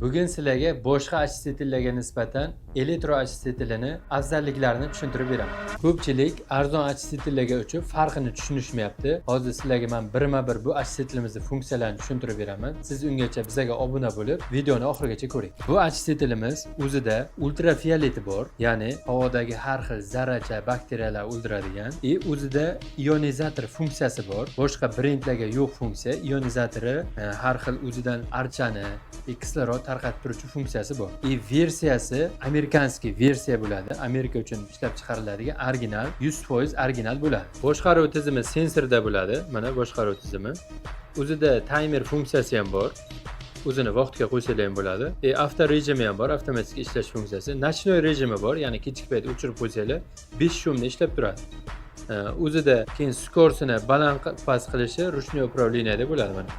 Bugun sizlarga boshqa achisitillarga nisbatan elektro achisitilini afzalliklarini tushuntirib beraman. Ko'pchilik arzon achisitillarga uchib farqini tushunishmayapti. Hozir sizlarga men birma-bir bu achisitilimizni funksiyalarini tushuntirib beraman. Siz ungacha bizga obuna bo'lib, videoni oxirigacha ko'ring. Bu achisitilimiz o'zida ultrafioleti bor, ya'ni havodagi har xil zarracha, bakteriyalar o'ldiradigan, o'zida ionizator funksiyasi bor. Boshqa brendlarga yo'q funksiya. Ionizatori har xil o'zidan archani, kislorod tarqatib turuvchi funksiyasi bor. Versiyasi amerikanskiy versiya bo'ladi. Amerika uchun ishlab chiqariladigan original, 100% original bo'ladi. Boshqaruv tizimi sensorda bo'ladi. Mana boshqaruv tizimi. O'zida timer funksiyasi ham bor. O'zini vaqtga qo'ysalar ham bo'ladi. Avto rejimi ham bor, avtomatik ishlash funksiyasi. Nочной rejimi bor, ya'ni kechki payt o'chirib qo'ysalar 5 shumda ishlab turadi. O'zida keyin skorsini baland past qilishi ruchniy управленияda bo'ladi mana.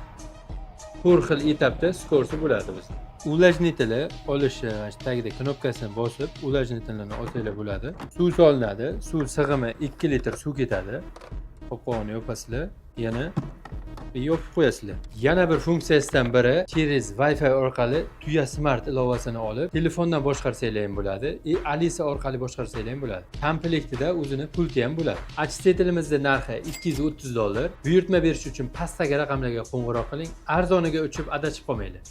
4 xil etapda skorsi bo'ladi bizda. Ulajnitili olishi tagida knopkasini bosib, ulajnitilni olsanglar bo'ladi. Suv solinadi. Suv sig'imi 2 litr suv ketadi. Qopqog'ini yopasizlar, yana yopib qo'yasizlar. Yana bir funksiyasidan biri через Wi-Fi orqali Tuya Smart ilovasini olib, telefondan boshqarsanglar ham bo'ladi, Alisa orqali boshqarsanglar ham bo'ladi. Komplektida o'zini pulti ham bo'ladi. Achisitimizning narxi $230. Buyurtma berish uchun pastdagi raqamlarga qo'ng'iroq qiling. Arzoniga uchib adashib qolmanglar.